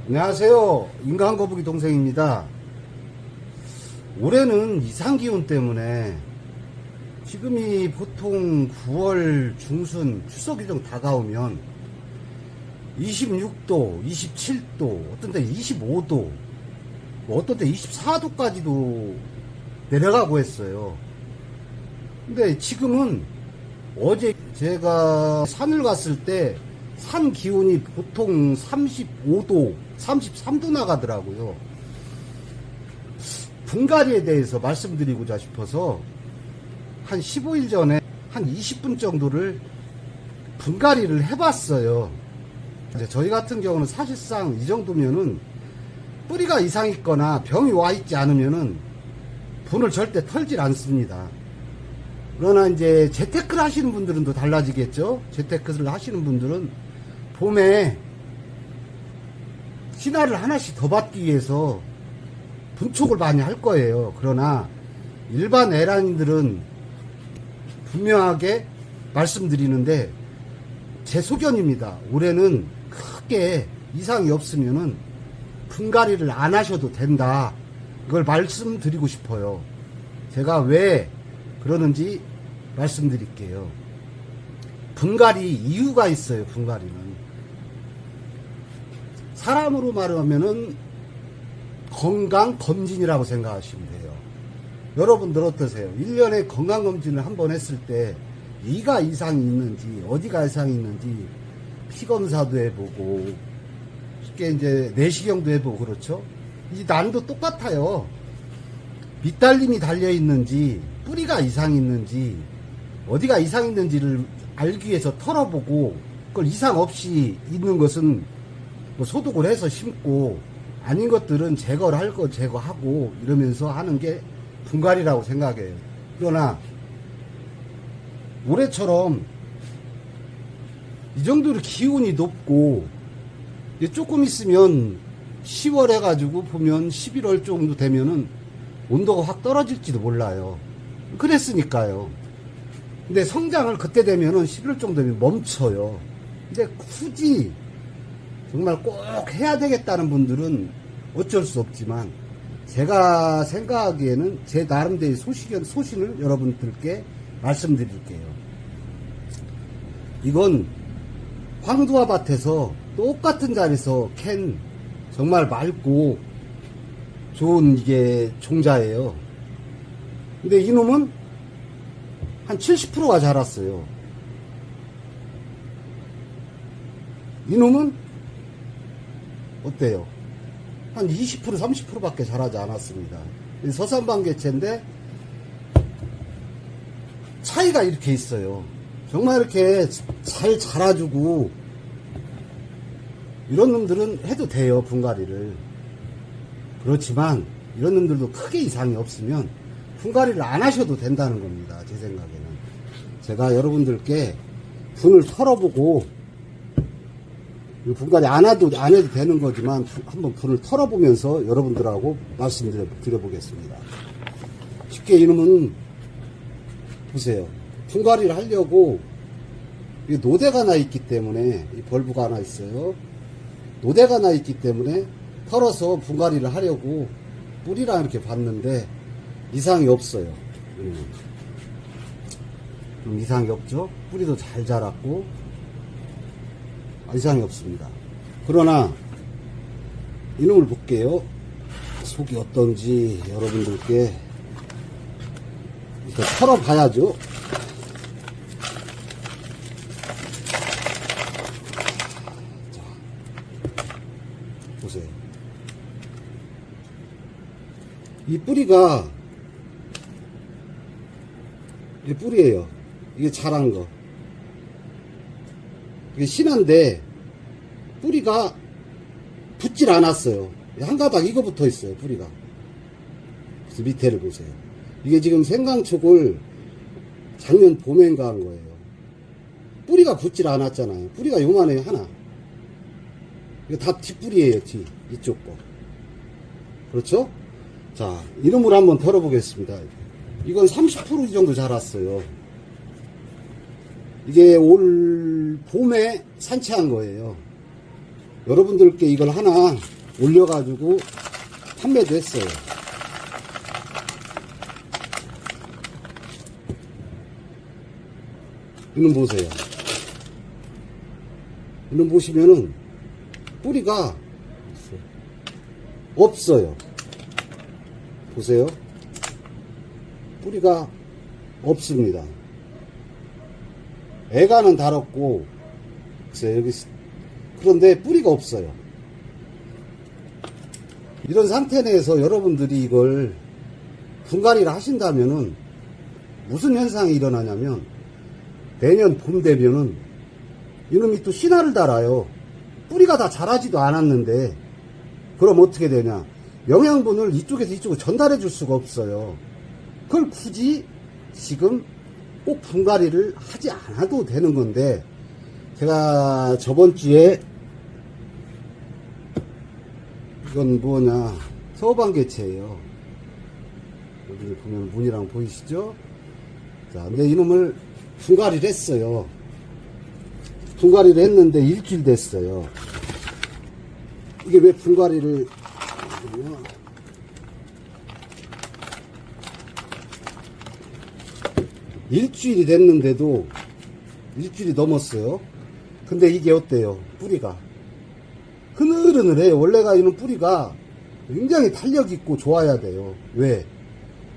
안녕하세요. 인간거북이 동생입니다. 올해는 이상기온 때문에 지금이 보통 9월 중순 추석 일정 다가오면 26도, 27도, 어떤 때 25도, 어떤 때 24도까지도 내려가고 했어요. 근데 지금은 어제 제가 산을 갔을 때 산 기온이 보통 35도, 33도 나가더라고요. 분갈이에 대해서 말씀드리고자 싶어서 한 15일 전에 한 20분 정도를 분갈이를 해봤어요. 이제 저희 같은 경우는 사실상 이 정도면은 뿌리가 이상 있거나 병이 와 있지 않으면은 분을 절대 털질 않습니다. 그러나 이제 재테크를 하시는 분들은 또 달라지겠죠. 재테크를 하시는 분들은 봄에 신화를 하나씩 더 받기 위해서 분촉을 많이 할 거예요. 그러나 일반 애란이들은 분명하게 말씀드리는데 제 소견입니다. 올해는 크게 이상이 없으면은 분갈이를 안 하셔도 된다. 이걸 말씀드리고 싶어요. 제가 왜 그러는지 말씀드릴게요. 분갈이 이유가 있어요. 분갈이는 사람으로 말하면은 건강검진이라고 생각하시면 돼요. 여러분들 어떠세요? 1년에 건강검진을 한 번 했을 때 이가 이상이 있는지 어디가 이상이 있는지 피검사도 해보고 쉽게 이제 내시경도 해보고 그렇죠. 이 난도 똑같아요. 밑달림이 달려있는지 뿌리가 이상이 있는지 어디가 이상이 있는지를 알기 위해서 털어보고 그걸 이상 없이 있는 것은 뭐 소독을 해서 심고 아닌 것들은 제거를 할 거 제거하고 이러면서 하는 게 분갈이라고 생각해요. 그러나 올해처럼 이 정도로 기온이 높고 조금 있으면 10월 해가지고 보면 11월 정도 되면은 온도가 확 떨어질지도 몰라요. 그랬으니까요. 근데 성장을 그때 되면은 11월 정도 되면 멈춰요. 근데 굳이 정말 꼭 해야 되겠다는 분들은 어쩔 수 없지만 제가 생각하기에는 제 나름대로의 소신을 여러분들께 말씀드릴게요. 이건 황두화 밭에서 똑같은 자리에서 캔 정말 맑고 좋은 이게 종자예요. 근데 이놈은 한 70%가 자랐어요. 이놈은 어때요? 한 20% 30%밖에 자라지 않았습니다. 서산반개체인데 차이가 이렇게 있어요. 정말 이렇게 잘 자라주고 이런 놈들은 해도 돼요. 분갈이를. 그렇지만 이런 놈들도 크게 이상이 없으면 분갈이를 안 하셔도 된다는 겁니다. 제 생각에는. 제가 여러분들께 분을 털어보고 분갈이 안 해도 되는 거지만 한번 분을 털어보면서 여러분들하고 말씀드려보겠습니다. 쉽게 이놈은 보세요. 분갈이를 하려고 노대가 하나 있기 때문에 이 벌브가 하나 있어요. 노대가 하나 있기 때문에 털어서 분갈이를 하려고 뿌리랑 이렇게 봤는데 이상이 없어요. 이상이 없죠. 뿌리도 잘 자랐고 이상이 없습니다. 그러나 이놈을 볼게요. 속이 어떤지 여러분들께 일단 털어봐야죠. 자, 보세요. 이 뿌리가 이게 뿌리예요. 이게 자란 거. 이게 신한데 뿌리가 붙질 않았어요. 한 가닥 이거 붙어 있어요. 뿌리가. 그래서 밑에를 보세요. 이게 지금 생강촉을 작년 봄엔가 한 거예요. 뿌리가 붙질 않았잖아요. 뿌리가 요만해요. 하나. 이거 다 뒷뿌리예요. 이쪽 거. 그렇죠? 자, 이놈을 한번 털어보겠습니다. 이건 30% 정도 자랐어요. 이게 올 봄에 산채한 거예요. 여러분들께 이걸 하나 올려가지고 판매도 했어요. 이놈 보세요. 이놈 보시면은 뿌리가 없어요. 보세요. 뿌리가 없습니다. 애가는 달았고, 여기, 그런데 뿌리가 없어요. 이런 상태 내에서 여러분들이 이걸 분갈이를 하신다면은 무슨 현상이 일어나냐면, 내년 봄 되면은 이놈이 또 신화를 달아요. 뿌리가 다 자라지도 않았는데, 그럼 어떻게 되냐? 영양분을 이쪽에서 이쪽으로 전달해 줄 수가 없어요. 그걸 굳이 지금 꼭 분갈이를 하지 않아도 되는 건데, 제가 저번 주에 이건 뭐냐, 서반개체예요. 여기 보면 문이랑 보이시죠? 자, 근데 이놈을 분갈이를 했어요. 분갈이를 했는데 일주일 됐어요. 이게 왜 분갈이를 일주일이 됐는데도 일주일이 넘었어요. 근데 이게 어때요? 뿌리가 흐느흐느해요. 원래가 있는 뿌리가 굉장히 탄력 있고 좋아야 돼요. 왜?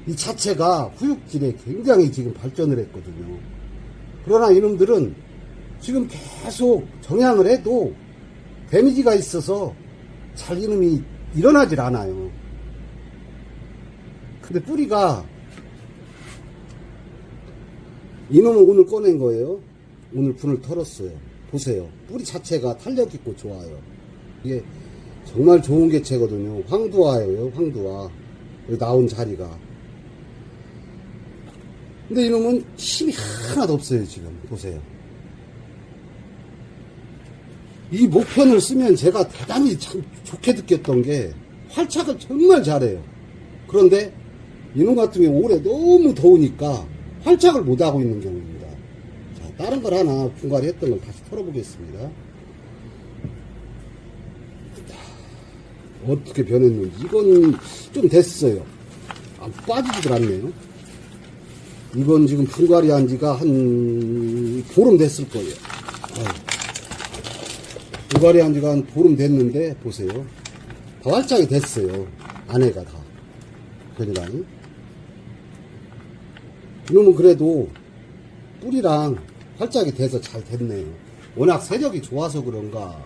이 자체가 후육질에 굉장히 지금 발전을 했거든요. 그러나 이놈들은 지금 계속 정향을 해도 데미지가 있어서 잘 이놈이 일어나질 않아요. 근데 뿌리가, 이놈을 오늘 꺼낸 거예요. 오늘 분을 털었어요. 보세요. 뿌리 자체가 탄력 있고 좋아요. 이게 정말 좋은 개체거든요. 황두화예요. 황두화. 여기 나온 자리가. 근데 이놈은 힘이 하나도 없어요. 지금 보세요. 이 목편을 쓰면 제가 대단히 참 좋게 느꼈던 게 활착을 정말 잘해요. 그런데 이놈 같은 경우 올해 너무 더우니까 활착을 못하고 있는 경우입니다. 자, 다른 걸 하나 분갈이 했던 걸 다시 털어보겠습니다. 어떻게 변했는지. 이건 좀 됐어요. 빠지지도 않네요. 이건 지금 분갈이 한 지가 한 보름 됐을 거예요. 분갈이 한 지가 한 보름 됐는데, 보세요. 다 활짝이 됐어요. 안에가 다. 그러니까. 이놈은 그래도 뿌리랑 활짝이 돼서 잘 됐네요. 워낙 세력이 좋아서 그런가.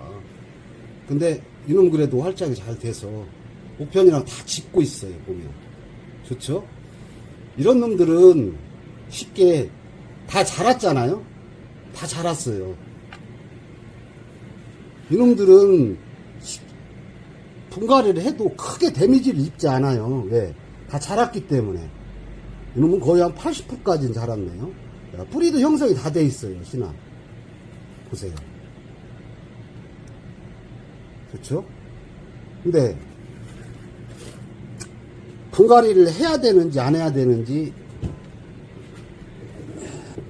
근데 이놈은 그래도 활짝이 잘 돼서 목편이랑 다 짚고 있어요. 보면. 좋죠? 이런 놈들은 쉽게 다 자랐잖아요. 다 자랐어요. 이놈들은 분갈이를 해도 크게 데미지를 입지 않아요. 왜? 다 자랐기 때문에. 이놈은 거의 한 80%까지는 자랐네요. 뿌리도 형성이 다 돼 있어요. 신화. 보세요. 그렇죠? 근데 분갈이를 해야 되는지 안 해야 되는지,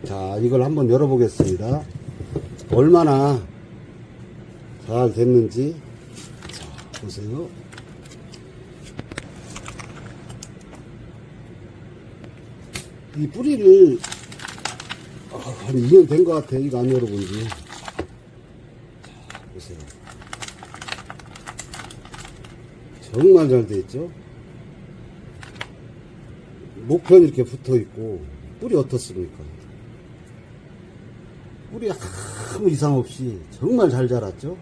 자, 이걸 한번 열어보겠습니다. 얼마나 잘 됐는지. 자, 보세요. 이 뿌리를 한 2년 된 것 같아요. 이거 안 열어본 지. 자, 보세요. 정말 잘 돼 있죠? 목편이 이렇게 붙어 있고, 뿌리 어떻습니까? 뿌리 아무 이상 없이 정말 잘 자랐죠?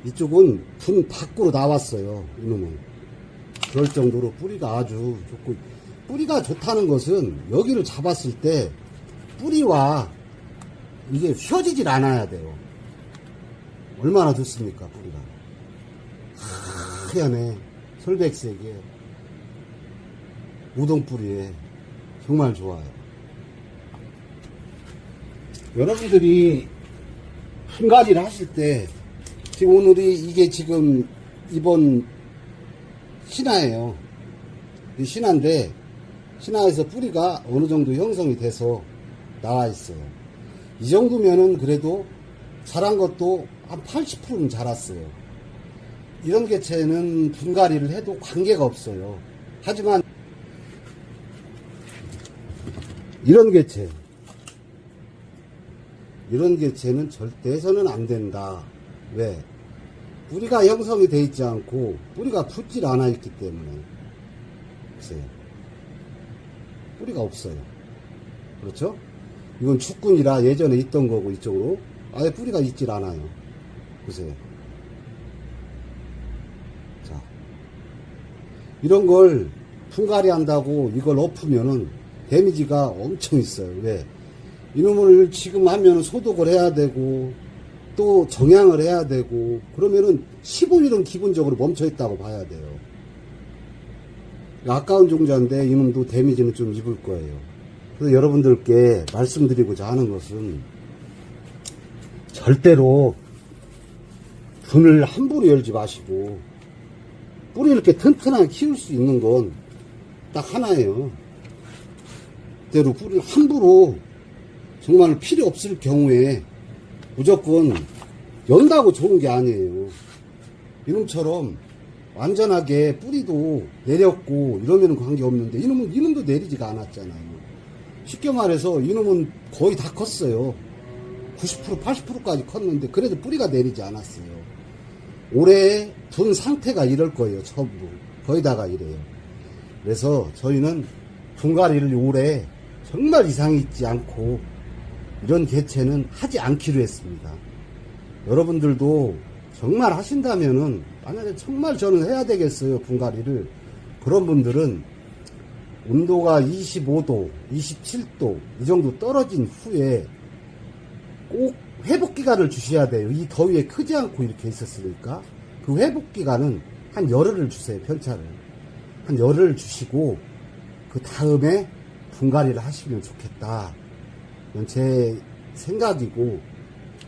이쪽은 분 밖으로 나왔어요. 이놈은. 그럴 정도로 뿌리가 아주 좋고, 뿌리가 좋다는 것은 여기를 잡았을 때 뿌리와 이게 휘어지질 않아야 돼요. 얼마나 좋습니까, 뿌리가. 하얀에 설백색에 우동뿌리에 정말 좋아요. 여러분들이 분갈이를 하실 때, 지금 오늘이 이게 지금 이번 신화예요. 이 신화인데, 신화에서 뿌리가 어느 정도 형성이 돼서 나와 있어요. 이 정도면은 그래도 자란 것도 한 80%는 자랐어요. 이런 개체는 분갈이를 해도 관계가 없어요. 하지만 이런 개체는 절대 해서는 안 된다. 왜? 뿌리가 형성이 되어 있지 않고 뿌리가 붙질 않아 있기 때문에. 보세요. 뿌리가 없어요. 그렇죠? 이건 축군이라 예전에 있던 거고, 이쪽으로 아예 뿌리가 있질 않아요. 보세요. 자, 이런 걸 분갈이 한다고 이걸 엎으면은 데미지가 엄청 있어요. 왜? 이놈을 지금 하면 소독을 해야 되고 또 정향을 해야 되고 그러면은 15일은 기본적으로 멈춰 있다고 봐야 돼요. 아까운 종자인데 이놈도 데미지는 좀 입을 거예요. 그래서 여러분들께 말씀드리고자 하는 것은 절대로 분을 함부로 열지 마시고 뿌리 이렇게 튼튼하게 키울 수 있는 건 딱 하나예요. 대로 뿌리를 함부로 정말 필요 없을 경우에 무조건 연다고 좋은 게 아니에요. 이놈처럼 완전하게 뿌리도 내렸고 이러면 관계없는데 이놈도 내리지가 않았잖아요. 쉽게 말해서 이놈은 거의 다 컸어요. 90% 80%까지 컸는데 그래도 뿌리가 내리지 않았어요. 올해 분 상태가 이럴 거예요. 처음으로 거의 다가 이래요. 그래서 저희는 분갈이를 올해 정말 이상이 있지 않고 이런 개체는 하지 않기로 했습니다. 여러분들도 정말 하신다면은 만약에 정말 저는 해야 되겠어요. 분갈이를. 그런 분들은 온도가 25도, 27도 이 정도 떨어진 후에 꼭 회복기간을 주셔야 돼요. 이 더위에 크지 않고 이렇게 있었으니까 그 회복기간은 한 열흘을 주세요. 편차를. 한 열흘을 주시고 그 다음에 분갈이를 하시면 좋겠다. 이건 제 생각이고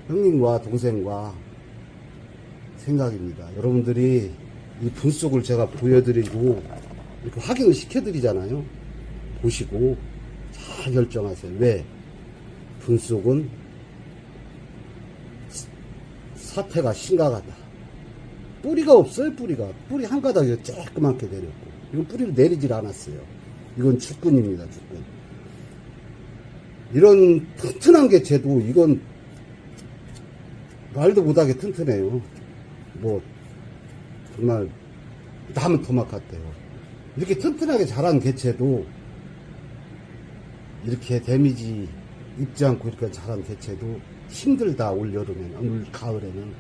형님과 동생과 생각입니다. 여러분들이 이 분속을 제가 보여드리고 이렇게 확인을 시켜드리잖아요. 보시고 잘 결정하세요. 왜? 분속은 사태가 심각하다. 뿌리가 없어요. 뿌리 한 가닥이 쬐끄맣게 내렸고 이건 뿌리를 내리질 않았어요. 이건 죽군입니다. 죽군. 이런 튼튼한 개체도 이건 말도 못하게 튼튼해요. 뭐 정말 나무 토막 같아요. 이렇게 튼튼하게 자란 개체도 이렇게 데미지 입지 않고 이렇게 자란 개체도 힘들다. 올 여름에는, 올 가을에는.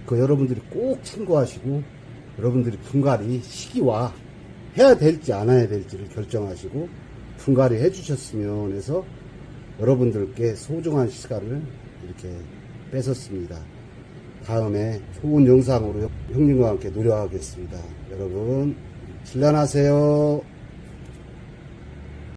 그 여러분들이 꼭 참고하시고 여러분들이 분갈이 시기와 해야 될지 안 해야 될지를 결정하시고 분갈이 해주셨으면 해서 여러분들께 소중한 시간을 이렇게 뺏었습니다. 다음에 좋은 영상으로 형님과 함께 노력하겠습니다. 여러분, 질란하세요.